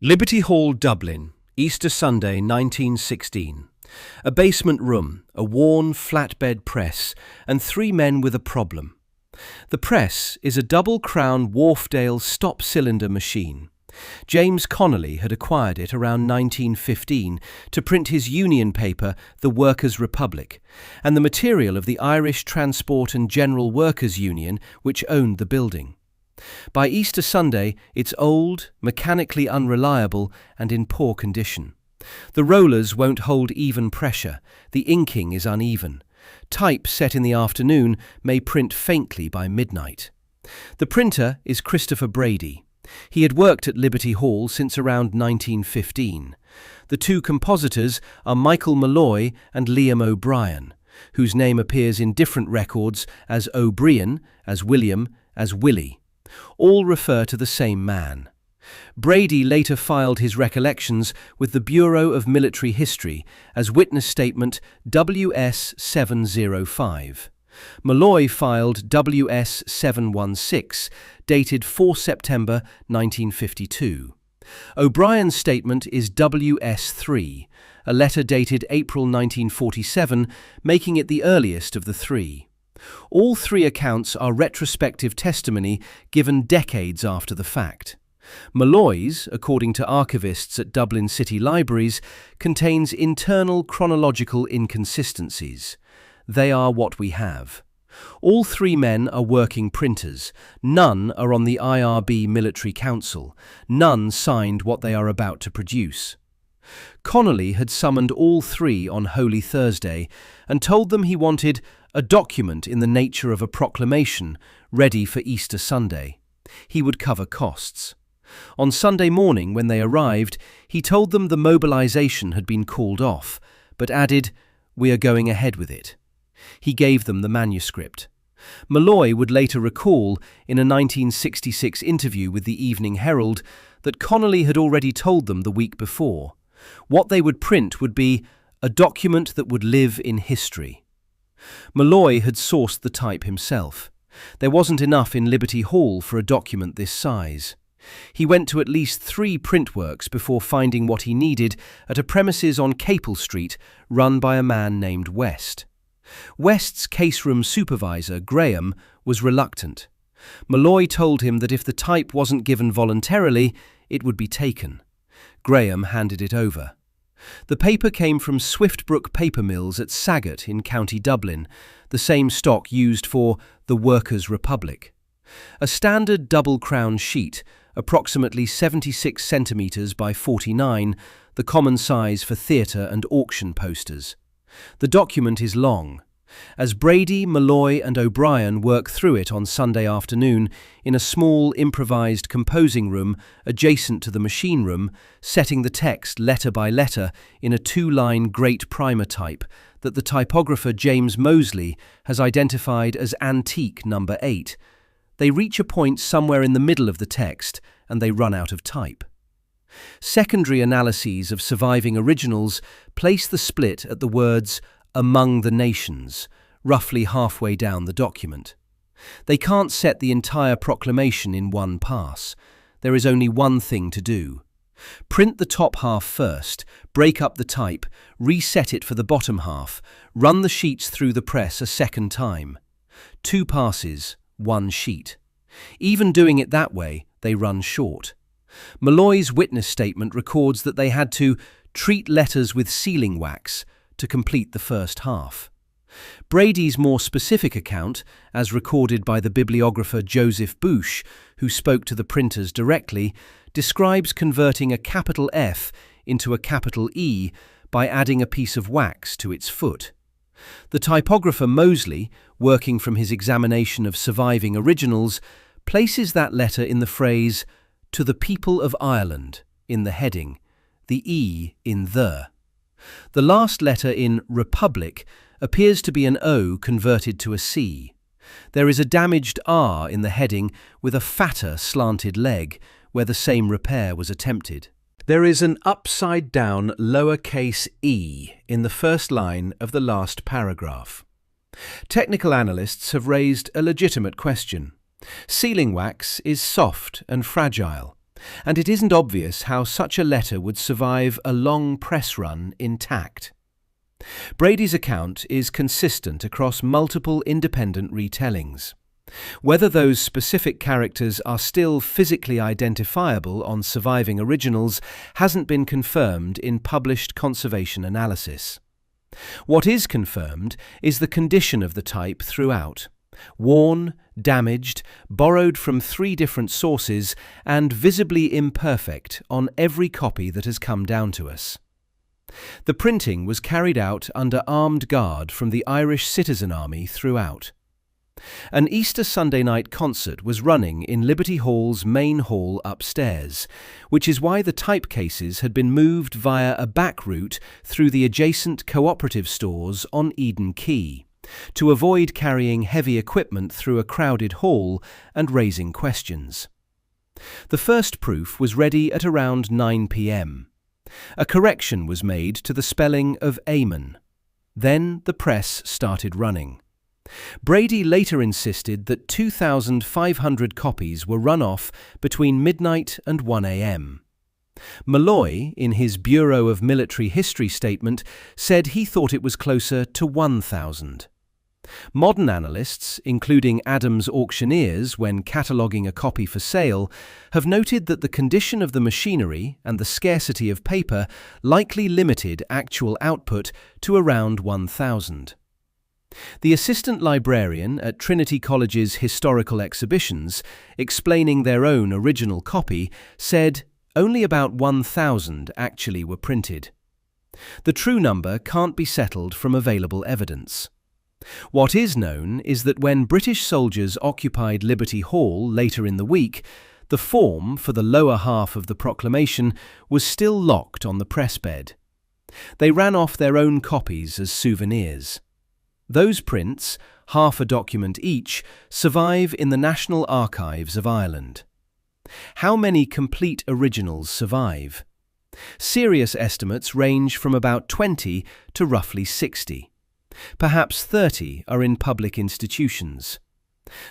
Liberty Hall, Dublin, Easter Sunday 1916. A basement room, a worn flatbed press, and three men with a problem. The press is a Double Crown Wharfedale stop-cylinder machine. James Connolly had acquired it around 1915 to print his union paper, The Workers' Republic, and the material of the Irish Transport and General Workers' Union, which owned the building. By Easter Sunday, it's old, mechanically unreliable, and in poor condition. The rollers won't hold even pressure, the inking is uneven. Type set in the afternoon may print faintly by midnight. The printer is Christopher Brady. He had worked at Liberty Hall since around 1915. The two compositors are Molloy and Liam O'Brien, whose name appears in different records as Ó Briain, as William, as Willie. All refer to the same man. Brady later filed his recollections with the Bureau of Military History as witness statement WS 705. Molloy filed WS 716, dated 4 September 1952. O'Brien's statement is WS 3, a letter dated April 1947, making it the earliest of the three. All three accounts are retrospective testimony given decades after the fact. Molloy's, according to archivists at Dublin City Libraries, contains internal chronological inconsistencies. They are what we have. All three men are working printers. None are on the IRB Military Council. None signed what they are about to produce. Connolly had summoned all three on Holy Thursday and told them he wanted a document in the nature of a proclamation ready for Easter Sunday. He would cover costs. On Sunday morning, when they arrived, he told them the mobilization had been called off, but added, "We are going ahead with it." He gave them the manuscript. Molloy would later recall, in a 1966 interview with the Evening Herald, that Connolly had already told them the week before. What they would print would be a document that would live in history. Molloy had sourced the type himself. There wasn't enough in Liberty Hall for a document this size. He went to at least 3 printworks before finding what he needed at a premises on Capel Street run by a man named West. West's caseroom supervisor, Graham, was reluctant. Molloy told him that if the type wasn't given voluntarily, it would be taken. Graham handed it over. The paper came from Swiftbrook Paper Mills at Saggart in County Dublin, the same stock used for The Workers' Republic. A standard double crown sheet, approximately 76 centimetres by 49, the common size for theatre and auction posters. The document is long. As Brady, Molloy and O'Brien work through it on Sunday afternoon in a small improvised composing room adjacent to the machine room, setting the text letter by letter in a 2-line great primer type that the typographer James Mosley has identified as antique number 8, they reach a point somewhere in the middle of the text and they run out of type. Secondary analyses of surviving originals place the split at the words "among the nations," roughly halfway down the document. They can't set the entire proclamation in one pass. There is only one thing to do. Print the top half first, break up the type, reset it for the bottom half, run the sheets through the press a second time. 2 passes, 1 sheet. Even doing it that way, they run short. Molloy's witness statement records that they had to treat letters with sealing wax to complete the first half. Brady's more specific account, as recorded by the bibliographer Joseph Bush, who spoke to the printers directly, describes converting a capital F into a capital E by adding a piece of wax to its foot. The typographer Mosley, working from his examination of surviving originals, places that letter in the phrase "to the people of Ireland" in the heading, the E in the. The last letter in Republic appears to be an O converted to a C. There is a damaged R in the heading with a fatter slanted leg where the same repair was attempted. There is an upside-down lowercase e in the first line of the last paragraph. Technical analysts have raised a legitimate question. Sealing wax is soft and fragile. and it isn't obvious how such a letter would survive a long press run intact. Brady's account is consistent across multiple independent retellings. Whether those specific characters are still physically identifiable on surviving originals hasn't been confirmed in published conservation analysis. What is confirmed is the condition of the type throughout: worn, damaged, borrowed from 3 different sources, and visibly imperfect on every copy that has come down to us. The printing was carried out under armed guard from the Irish Citizen Army throughout. An Easter Sunday night concert was running in Liberty Hall's main hall upstairs, which is why the type cases had been moved via a back route through the adjacent cooperative stores on Eden Quay, to avoid carrying heavy equipment through a crowded hall and raising questions. The first proof was ready at around 9 p.m. A correction was made to the spelling of Amen. Then the press started running. Brady later insisted that 2,500 copies were run off between midnight and 1 a.m. Molloy, in his Bureau of Military History statement, said he thought it was closer to 1,000. Modern analysts, including Adams auctioneers when cataloguing a copy for sale, have noted that the condition of the machinery and the scarcity of paper likely limited actual output to around 1,000. The assistant librarian at Trinity College's historical exhibitions, explaining their own original copy, said only about 1,000 actually were printed. The true number can't be settled from available evidence. What is known is that when British soldiers occupied Liberty Hall later in the week, the form for the lower half of the proclamation was still locked on the press bed. They ran off their own copies as souvenirs. Those prints, half a document each, survive in the National Archives of Ireland. How many complete originals survive? Serious estimates range from about 20 to roughly 60. Perhaps 30 are in public institutions.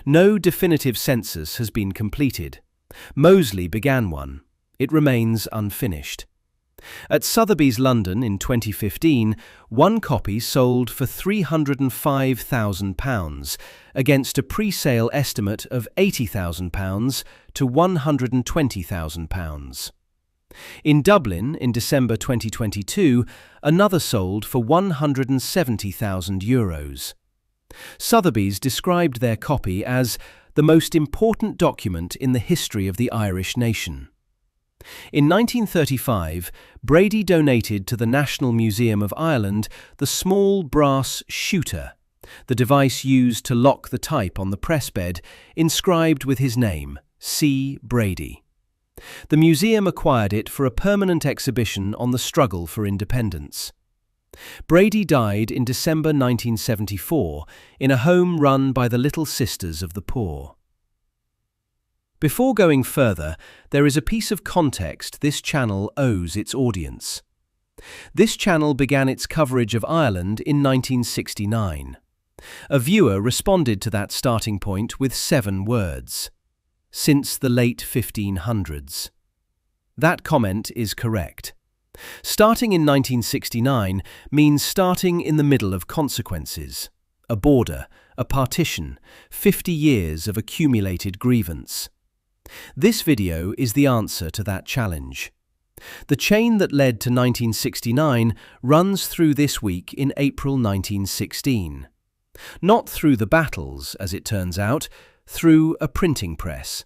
No definitive census has been completed. Moseley began one. It remains unfinished. At Sotheby's London in 2015, one copy sold for £305,000 against a pre-sale estimate of £80,000 to £120,000. In Dublin in December 2022, another sold for €170,000. Sotheby's described their copy as the most important document in the history of the Irish nation. In 1935, Brady donated to the National Museum of Ireland the small brass shooter, the device used to lock the type on the press bed, inscribed with his name, C. Brady. The museum acquired it for a permanent exhibition on the struggle for independence. Brady died in December 1974 in a home run by the Little Sisters of the Poor. Before going further, there is a piece of context this channel owes its audience. This channel began its coverage of Ireland in 1969. A viewer responded to that starting point with 7 words: "Since the late 1500s." That comment is correct. Starting in 1969 means starting in the middle of consequences, a border, a partition, 50 years of accumulated grievance. This video is the answer to that challenge. The chain that led to 1969 runs through this week in April 1916. Not through the battles, as it turns out, through a printing press.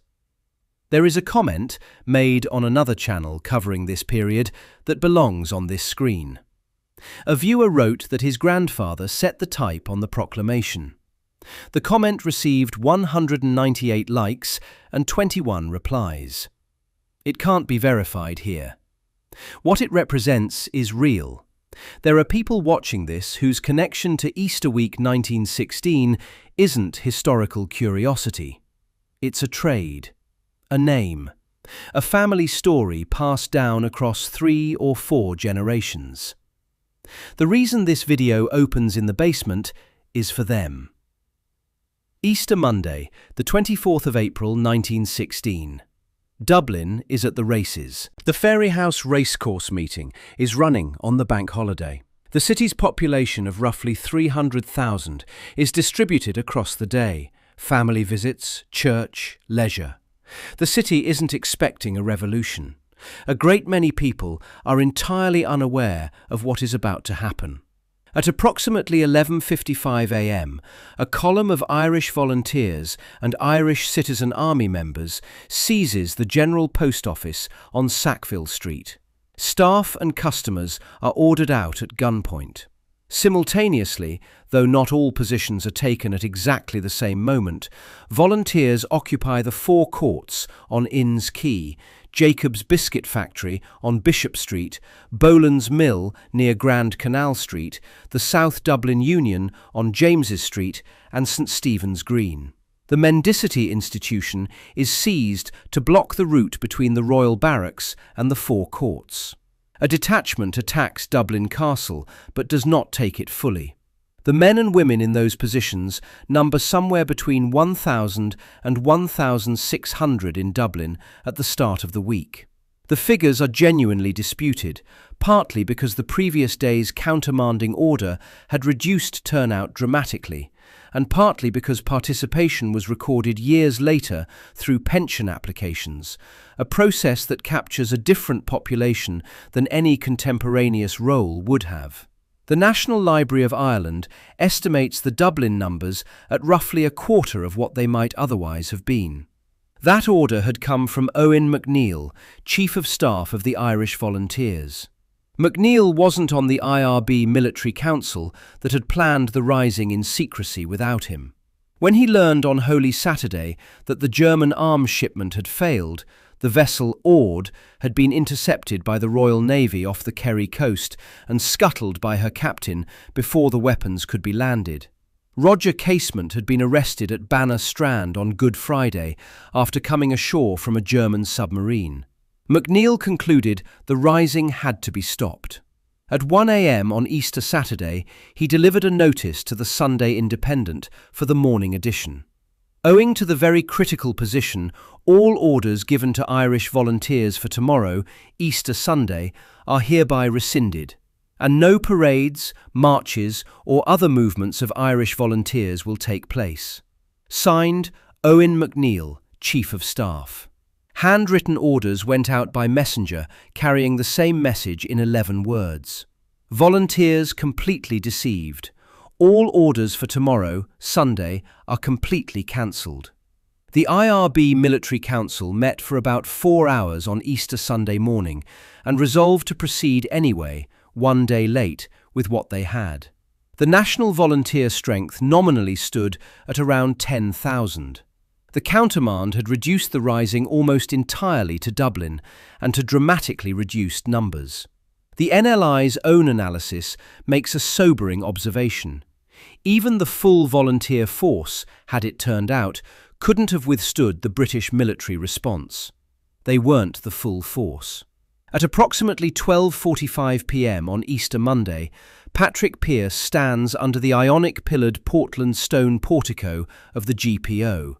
There is a comment made on another channel covering this period that belongs on this screen. A viewer wrote that his grandfather set the type on the proclamation. The comment received 198 likes and 21 replies. It can't be verified here. What it represents is real. There are people watching this whose connection to Easter week 1916 isn't historical curiosity. It's a trade, a name, a family story passed down across 3 or 4 generations. The reason this video opens in the basement is for them. Easter Monday, the 24th of April 1916. Dublin is at the races. The Fairyhouse Racecourse meeting is running on the bank holiday. The city's population of roughly 300,000 is distributed across the day. Family visits, church, leisure. The city isn't expecting a revolution. A great many people are entirely unaware of what is about to happen. At approximately 11:55 a.m, a column of Irish volunteers and Irish Citizen Army members seizes the General Post Office on Sackville Street. Staff and customers are ordered out at gunpoint. Simultaneously, though not all positions are taken at exactly the same moment, volunteers occupy the four courts on Inns Quay, Jacob's Biscuit Factory on Bishop Street, Boland's Mill near Grand Canal Street, the South Dublin Union on James's Street and St Stephen's Green. The Mendicity Institution is seized to block the route between the Royal Barracks and the four courts. A detachment attacks Dublin Castle but does not take it fully. The men and women in those positions number somewhere between 1,000 and 1,600 in Dublin at the start of the week. The figures are genuinely disputed, partly because the previous day's countermanding order had reduced turnout dramatically, and partly because participation was recorded years later through pension applications, a process that captures a different population than any contemporaneous roll would have. The National Library of Ireland estimates the Dublin numbers at roughly a quarter of what they might otherwise have been. That order had come from Owen MacNeill, Chief of Staff of the Irish Volunteers. MacNeill wasn't on the IRB Military Council that had planned the rising in secrecy without him. When he learned on Holy Saturday that the German arms shipment had failed, the vessel Ord had been intercepted by the Royal Navy off the Kerry coast and scuttled by her captain before the weapons could be landed. Roger Casement had been arrested at Banner Strand on Good Friday after coming ashore from a German submarine. MacNeill concluded the rising had to be stopped. At 1 a.m. on Easter Saturday, he delivered a notice to the Sunday Independent for the morning edition. Owing to the very critical position, all orders given to Irish volunteers for tomorrow, Easter Sunday, are hereby rescinded, and no parades, marches, or other movements of Irish volunteers will take place. Signed, Owen MacNeill, Chief of Staff. Handwritten orders went out by messenger carrying the same message in 11 words. Volunteers completely deceived. All orders for tomorrow, Sunday, are completely cancelled. The IRB Military Council met for about 4 hours on Easter Sunday morning and resolved to proceed anyway, one day late, with what they had. The national volunteer strength nominally stood at around 10,000. The countermand had reduced the rising almost entirely to Dublin and to dramatically reduced numbers. The NLI's own analysis makes a sobering observation. Even the full volunteer force, had it turned out, couldn't have withstood the British military response. They weren't the full force. At approximately 12:45 p.m. on Easter Monday, Patrick Pearse stands under the ionic-pillared Portland stone portico of the GPO,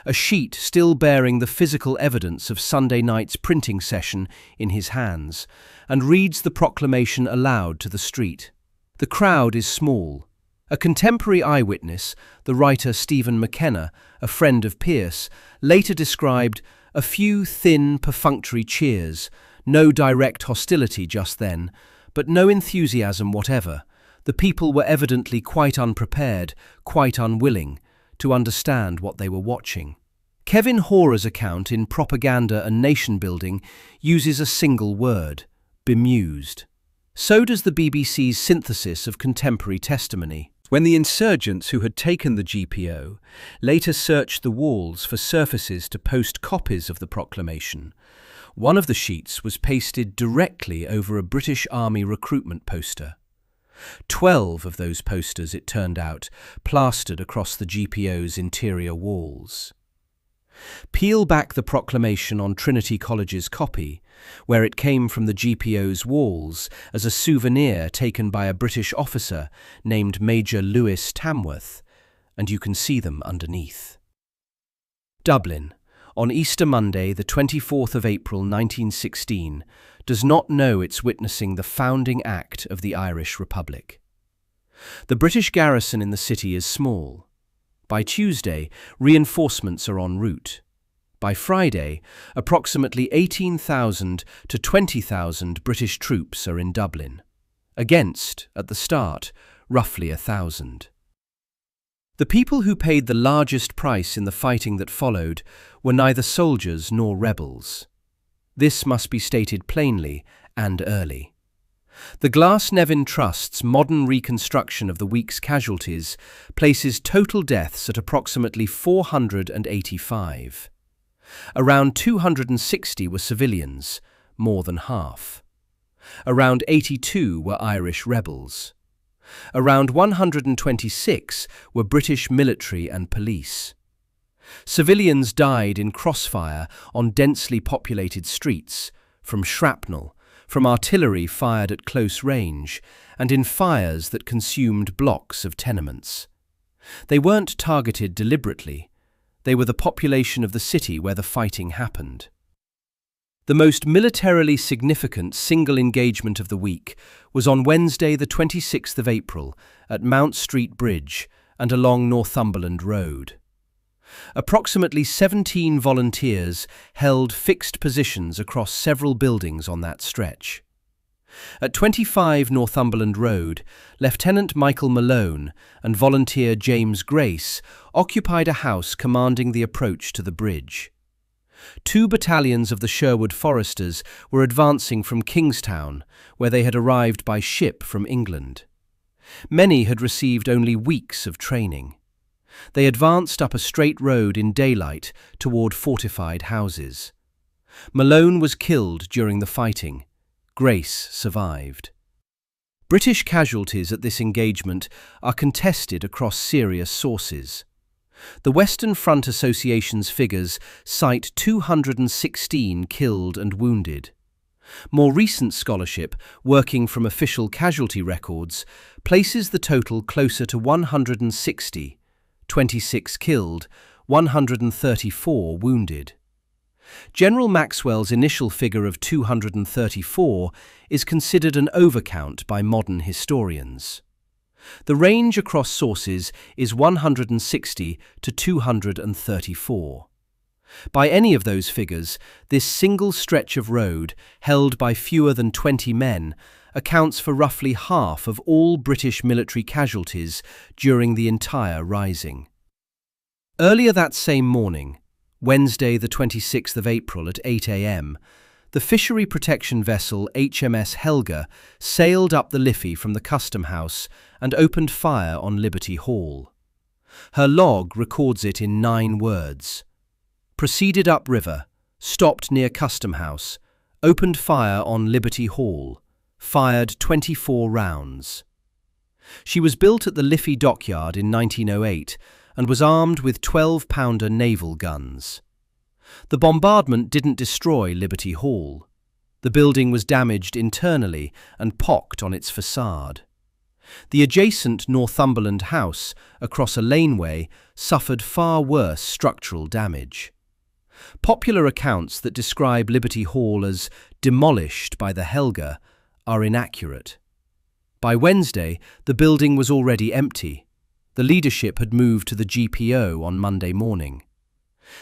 a sheet still bearing the physical evidence of Sunday night's printing session in his hands, and reads the proclamation aloud to the street. The crowd is small. A contemporary eyewitness, the writer Stephen McKenna, a friend of Pearse, later described a few thin, perfunctory cheers, no direct hostility just then, but no enthusiasm whatever. The people were evidently quite unprepared, quite unwilling, to understand what they were watching. Kevin Horer's account in Propaganda and Nation Building uses a single word: bemused. So does the BBC's synthesis of contemporary testimony. When the insurgents who had taken the GPO later searched the walls for surfaces to post copies of the proclamation, one of the sheets was pasted directly over a British Army recruitment poster. 12 of those posters, it turned out, plastered across the GPO's interior walls. Peel back the proclamation on Trinity College's copy, where it came from the GPO's walls as a souvenir taken by a British officer named Major Lewis Tamworth, and you can see them underneath. Dublin, on Easter Monday, the 24th of April 1916, does not know it's witnessing the founding act of the Irish Republic. The British garrison in the city is small. By Tuesday, reinforcements are en route. By Friday, approximately 18,000 to 20,000 British troops are in Dublin, against, at the start, roughly 1,000. The people who paid the largest price in the fighting that followed were neither soldiers nor rebels. This must be stated plainly and early. The Glasnevin Trust's modern reconstruction of the week's casualties places total deaths at approximately 485. Around 260 were civilians, more than half. Around 82 were Irish rebels. Around 126 were British military and police. Civilians died in crossfire on densely populated streets, from shrapnel, from artillery fired at close range, and in fires that consumed blocks of tenements. They weren't targeted deliberately. They were the population of the city where the fighting happened. The most militarily significant single engagement of the week was on Wednesday, the 26th of April, at Mount Street Bridge and along Northumberland Road. Approximately 17 volunteers held fixed positions across several buildings on that stretch. At 25 Northumberland Road, Lieutenant Michael Malone and volunteer James Grace occupied a house commanding the approach to the bridge. 2 battalions of the Sherwood Foresters were advancing from Kingstown, where they had arrived by ship from England. Many had received only weeks of training. They advanced up a straight road in daylight toward fortified houses. Malone was killed during the fighting. Grace survived. British casualties at this engagement are contested across serious sources. The Western Front Association's figures cite 216 killed and wounded. More recent scholarship, working from official casualty records, places the total closer to 160, 26 killed, 134 wounded. General Maxwell's initial figure of 234 is considered an overcount by modern historians. The range across sources is 160 to 234. By any of those figures, this single stretch of road, held by fewer than 20 men, accounts for roughly half of all British military casualties during the entire rising. Earlier that same morning, Wednesday the 26th of April at 8 a.m., the fishery protection vessel HMS Helga sailed up the Liffey from the Custom House and opened fire on Liberty Hall. Her log records it in 9 words. Proceeded upriver, stopped near Custom House, opened fire on Liberty Hall, fired 24 rounds. She was built at the Liffey dockyard in 1908 and was armed with 12-pounder naval guns. The bombardment didn't destroy Liberty Hall. The building was damaged internally and pocked on its facade. The adjacent Northumberland House, across a laneway, suffered far worse structural damage. Popular accounts that describe Liberty Hall as demolished by the Helga are inaccurate. By Wednesday, the building was already empty. The leadership had moved to the GPO on Monday morning.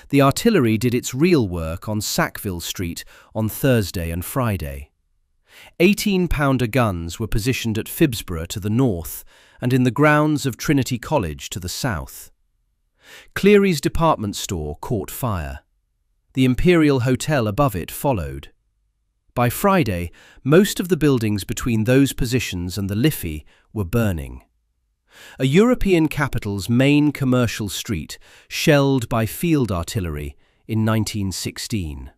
The artillery did its real work on Sackville Street on Thursday and Friday. 18-pounder guns were positioned at Phibsborough to the north and in the grounds of Trinity College to the south. Cleary's department store caught fire. The Imperial Hotel above it followed. By Friday, most of the buildings between those positions and the Liffey were burning. A European capital's main commercial street shelled by field artillery in 1916.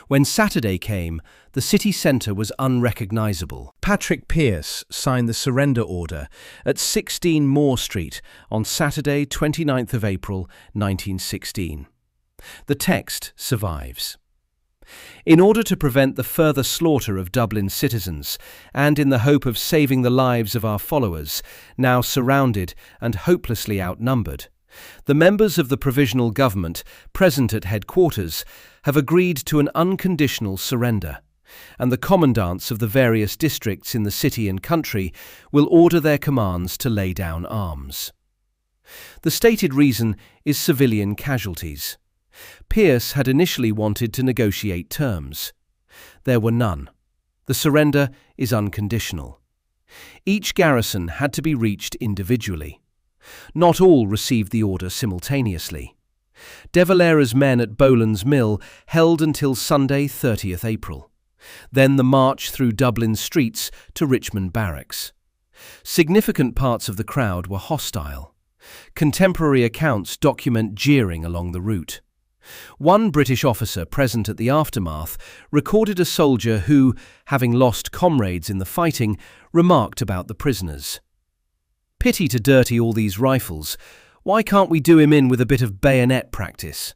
When Saturday came, the city centre was unrecognisable. Patrick Pearse signed the surrender order at 16 Moore Street on Saturday, 29th of April, 1916. The text survives. In order to prevent the further slaughter of Dublin citizens, and in the hope of saving the lives of our followers, now surrounded and hopelessly outnumbered, The members of the provisional government present at headquarters have agreed to an unconditional surrender, and the commandants of the various districts in the city and country will order their commands to lay down arms. The stated reason is civilian casualties. Pearce had initially wanted to negotiate terms. There were none. The surrender is unconditional. Each garrison had to be reached individually. Not all received the order simultaneously. De Valera's men at Boland's Mill held until Sunday 30th April. Then the march through Dublin's streets to Richmond Barracks. Significant parts of the crowd were hostile. Contemporary accounts document jeering along the route. One British officer present at the aftermath recorded a soldier who, having lost comrades in the fighting, remarked about the prisoners. "Pity to dirty all these rifles. Why can't we do him in with a bit of bayonet practice?"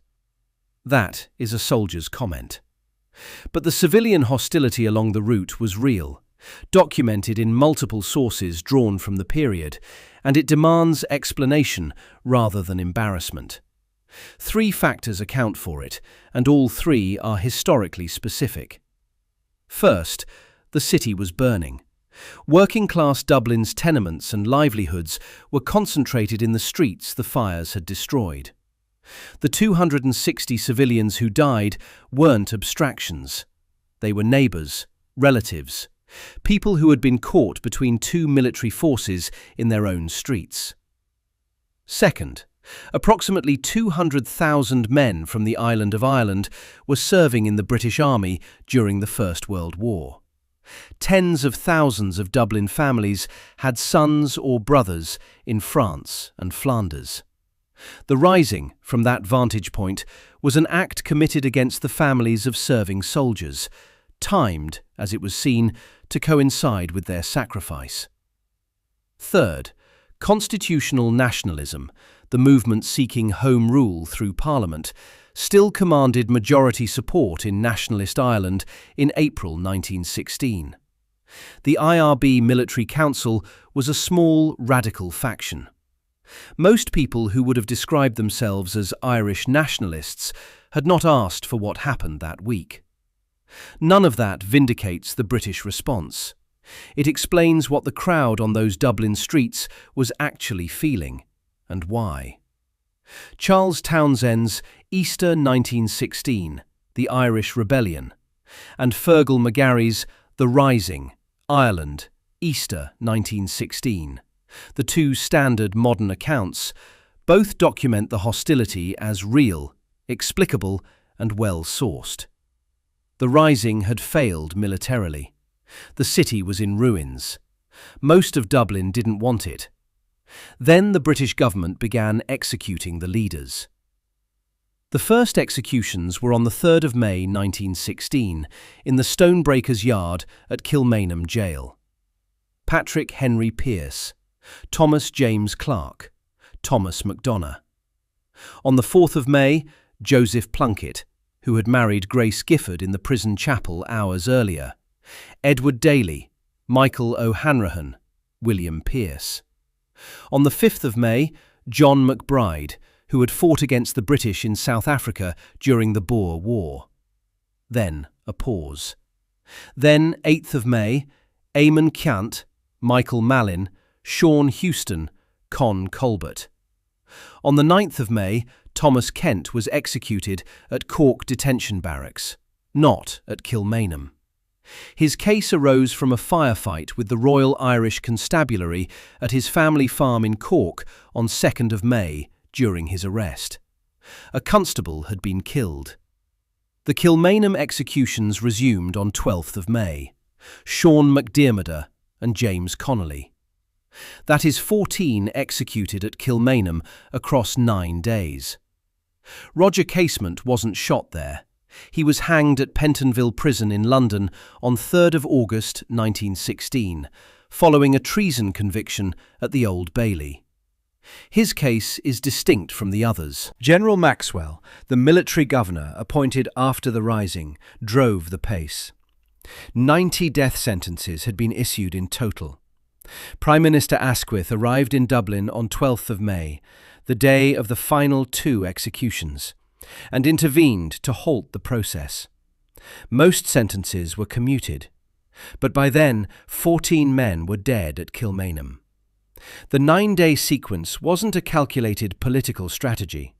That is a soldier's comment. But the civilian hostility along the route was real, documented in multiple sources drawn from the period, and it demands explanation rather than embarrassment. 3 factors account for it, and all 3 are historically specific. First, the city was burning. Working-class Dublin's tenements and livelihoods were concentrated in the streets the fires had destroyed. The 260 civilians who died weren't abstractions. They were neighbours, relatives, people who had been caught between 2 military forces in their own streets. Second, approximately 200,000 men from the island of Ireland were serving in the British Army during the First World War. Tens of thousands of Dublin families had sons or brothers in France and Flanders. The rising, from that vantage point, was an act committed against the families of serving soldiers, timed, as it was seen, to coincide with their sacrifice. Third, constitutional nationalism, the movement seeking home rule through Parliament, still commanded majority support in nationalist Ireland in April 1916. The IRB Military Council was a small, radical faction. Most people who would have described themselves as Irish nationalists had not asked for what happened that week. None of that vindicates the British response. It explains what the crowd on those Dublin streets was actually feeling, and why. Charles Townsend's Easter 1916, The Irish Rebellion, and Fergal McGarry's The Rising, Ireland, Easter 1916, the 2 standard modern accounts, both document the hostility as real, explicable, and well-sourced. The Rising had failed militarily. The city was in ruins. Most of Dublin didn't want it. Then the British government began executing the leaders. The first executions were on the 3rd of May 1916 in the Stonebreakers' Yard at Kilmainham Jail. Patrick Henry Pearce, Thomas James Clark, Thomas MacDonagh. On the 4th of May, Joseph Plunkett, who had married Grace Gifford in the prison chapel hours earlier, Edward Daly, Michael O'Hanrahan, William Pearce. On the 5th of May, John McBride, who had fought against the British in South Africa during the Boer War. Then a pause. Then 8th of May, Eamon Ceant, Michael Mallin, Sean Houston, Con Colbert. On the 9th of May, Thomas Kent was executed at Cork Detention Barracks, not at Kilmainham. His case arose from a firefight with the Royal Irish Constabulary at his family farm in Cork on 2nd of May during his arrest. A constable had been killed. The Kilmainham executions resumed on 12th of May. Sean McDiarmid and James Connolly. That is 14 executed at Kilmainham across 9 days. Roger Casement wasn't shot there. He was hanged at Pentonville Prison in London on 3rd of August 1916, following a treason conviction at the Old Bailey. His case is distinct from the others. General Maxwell, the military governor appointed after the Rising, drove the pace. 90 death sentences had been issued in total. Prime Minister Asquith arrived in Dublin on 12th of May. the day of the final 2 executions, and intervened to halt the process. Most sentences were commuted, but by then 14 men were dead at Kilmainham. The 9-day sequence wasn't a calculated political strategy.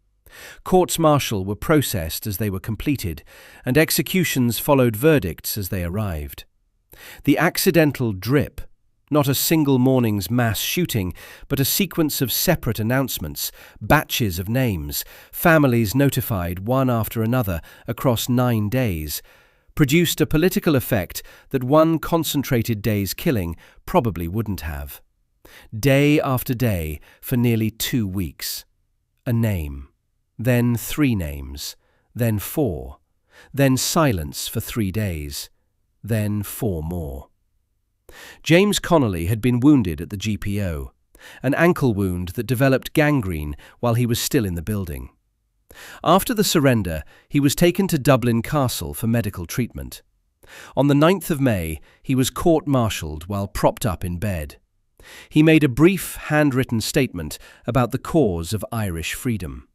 Courts-martial were processed as they were completed, and executions followed verdicts as they arrived. The accidental drip, not a single morning's mass shooting, but a sequence of separate announcements, batches of names, families notified one after another across 9 days, produced a political effect that one concentrated day's killing probably wouldn't have. Day after day for nearly 2 weeks. A name, then 3 names, then 4, then silence for 3 days, then 4 more. James Connolly had been wounded at the GPO, an ankle wound that developed gangrene while he was still in the building. After the surrender, he was taken to Dublin Castle for medical treatment. On the 9th of May, he was court-martialed while propped up in bed. He made a brief, handwritten statement about the cause of Irish freedom.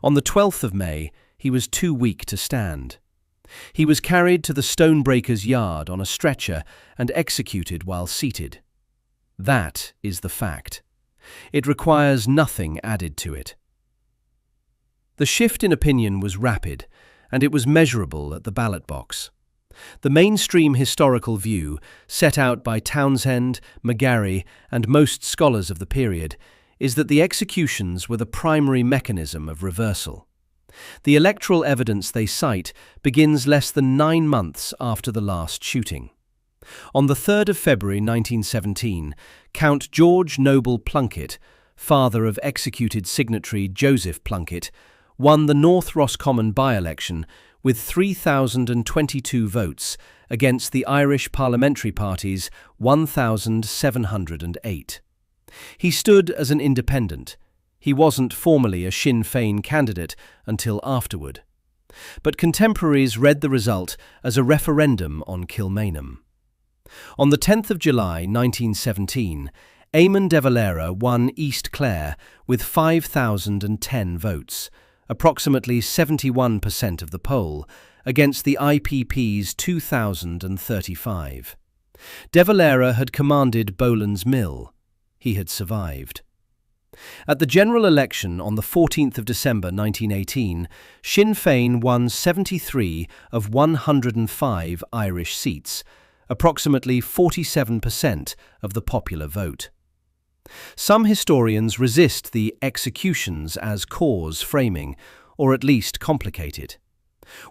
On the 12th of May, he was too weak to stand. He was carried to the stonebreaker's yard on a stretcher and executed while seated. That is the fact. It requires nothing added to it. The shift in opinion was rapid, and it was measurable at the ballot box. The mainstream historical view, set out by Townshend, McGarry, and most scholars of the period, is that the executions were the primary mechanism of reversal. The electoral evidence they cite begins less than 9 months after the last shooting. On the 3rd of February 1917, Count George Noble Plunkett, father of executed signatory Joseph Plunkett, won the North Roscommon by-election with 3,022 votes against the Irish Parliamentary Party's 1,708. He stood as an independent. He wasn't formally a Sinn Féin candidate until afterward. But contemporaries read the result as a referendum on Kilmainham. On the 10th of July 1917, Eamon de Valera won East Clare with 5,010 votes, approximately 71% of the poll, against the IPP's 2,035. De Valera had commanded Boland's Mill. He had survived. At the general election on the 14th of December 1918, Sinn Féin won 73 of 105 Irish seats, approximately 47% of the popular vote. Some historians resist the executions as cause framing, or at least complicate it.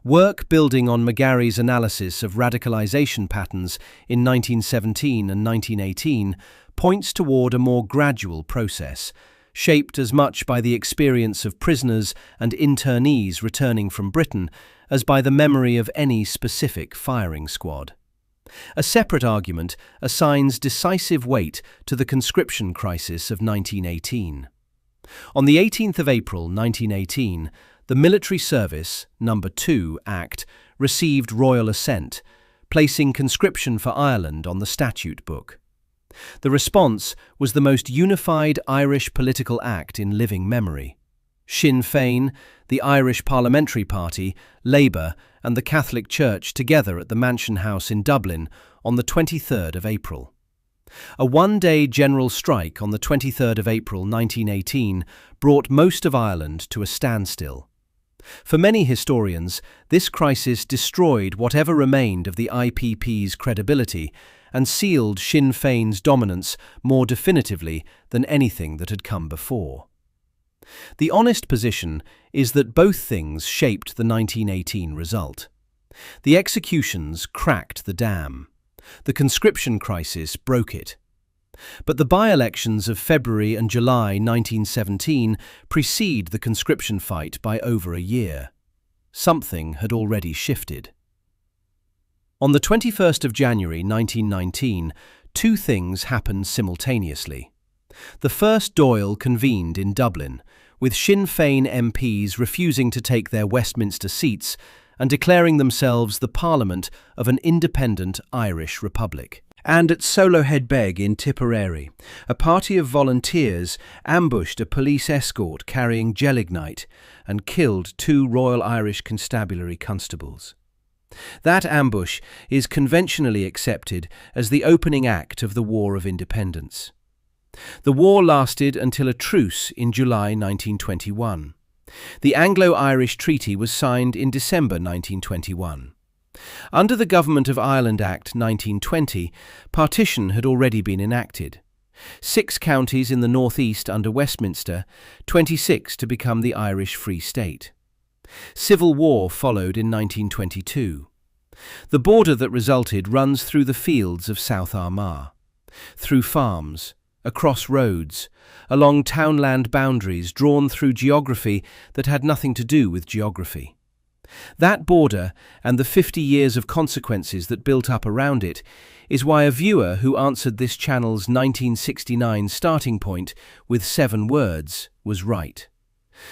Work building on McGarry's analysis of radicalisation patterns in 1917 and 1918 points toward a more gradual process, shaped as much by the experience of prisoners and internees returning from Britain as by the memory of any specific firing squad. A separate argument assigns decisive weight to the conscription crisis of 1918. On the 18th of April 1918, the Military Service No. 2 Act received royal assent, placing conscription for Ireland on the statute book. The response was the most unified Irish political act in living memory. Sinn Féin, the Irish Parliamentary Party, Labour and the Catholic Church together at the Mansion House in Dublin on the 23rd of April. A one-day general strike on the 23rd of April 1918 brought most of Ireland to a standstill. For many historians, this crisis destroyed whatever remained of the IPP's credibility and sealed Sinn Féin's dominance more definitively than anything that had come before. The honest position is that both things shaped the 1918 result. The executions cracked the dam. The conscription crisis broke it. But the by-elections of February and July 1917 precede the conscription fight by over a year. Something had already shifted. On the 21st of January 1919, 2 things happened simultaneously. The first Dáil convened in Dublin, with Sinn Féin MPs refusing to take their Westminster seats and declaring themselves the Parliament of an independent Irish Republic. And at Solohead Beg in Tipperary, a party of volunteers ambushed a police escort carrying gelignite and killed 2 Royal Irish Constabulary constables. That ambush is conventionally accepted as the opening act of the War of Independence. The war lasted until a truce in July 1921. The Anglo-Irish Treaty was signed in December 1921. Under the Government of Ireland Act 1920, partition had already been enacted. 6 counties in the northeast under Westminster, 26 to become the Irish Free State. Civil war followed in 1922. The border that resulted runs through the fields of South Armagh, through farms, across roads, along townland boundaries drawn through geography that had nothing to do with geography. That border, and the 50 years of consequences that built up around it, is why a viewer who answered this channel's 1969 starting point with 7 words was right.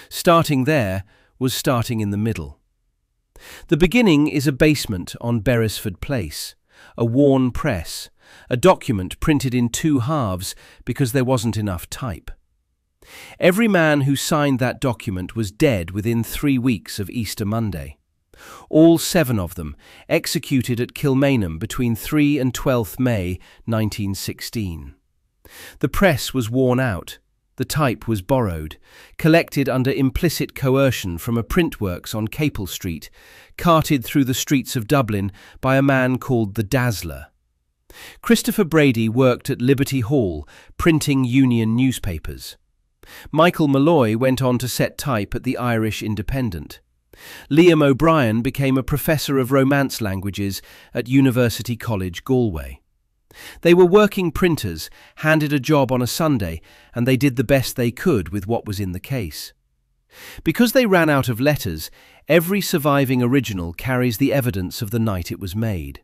Starting there was starting in the middle. The beginning is a basement on Beresford Place, a worn press, a document printed in 2 halves because there wasn't enough type. Every man who signed that document was dead within 3 weeks of Easter Monday. All 7 of them executed at Kilmainham between 3 and 12th May 1916. The press was worn out. The type was borrowed, collected under implicit coercion from a printworks on Capel Street, carted through the streets of Dublin by a man called the Dazzler. Christopher Brady worked at Liberty Hall, printing Union newspapers. Michael Molloy went on to set type at the Irish Independent. Liam O'Brien became a professor of Romance languages at University College Galway. They were working printers, handed a job on a Sunday, and they did the best they could with what was in the case. Because they ran out of letters, every surviving original carries the evidence of the night it was made.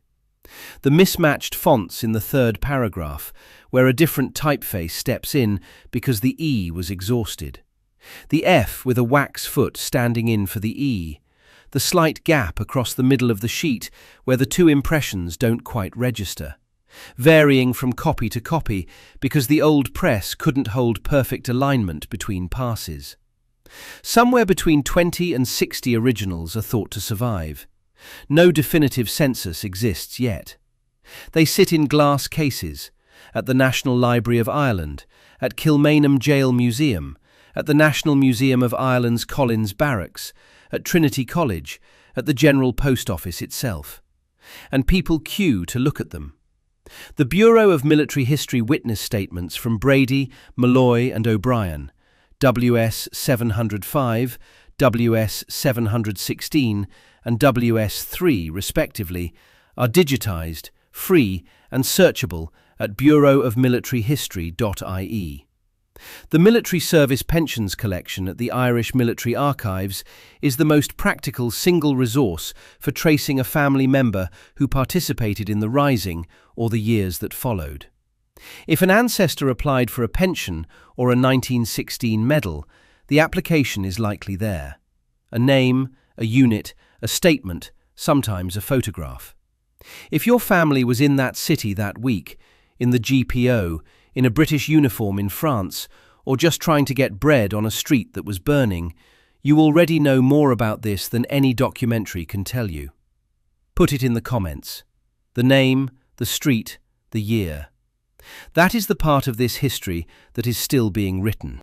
The mismatched fonts in the 3rd paragraph, where a different typeface steps in because the E was exhausted. The F with a wax foot standing in for the E. The slight gap across the middle of the sheet where the 2 impressions don't quite register. Varying from copy to copy because the old press couldn't hold perfect alignment between passes. Somewhere between 20 and 60 originals are thought to survive. No definitive census exists yet. They sit in glass cases, at the National Library of Ireland, at Kilmainham Jail Museum, at the National Museum of Ireland's Collins Barracks, at Trinity College, at the General Post Office itself. And people queue to look at them. The Bureau of Military History witness statements from Brady, Molloy and O'Brien, WS 705, WS 716 and WS 3 respectively, are digitised, free and searchable at bureauofmilitaryhistory.ie. The Military Service Pensions Collection at the Irish Military Archives is the most practical single resource for tracing a family member who participated in the Rising or the years that followed. If an ancestor applied for a pension or a 1916 medal, the application is likely there. A name, a unit, a statement, sometimes a photograph. If your family was in that city that week, in the GPO, in a British uniform in France, or just trying to get bread on a street that was burning, you already know more about this than any documentary can tell you. Put it in the comments. The name, the street, the year. That is the part of this history that is still being written.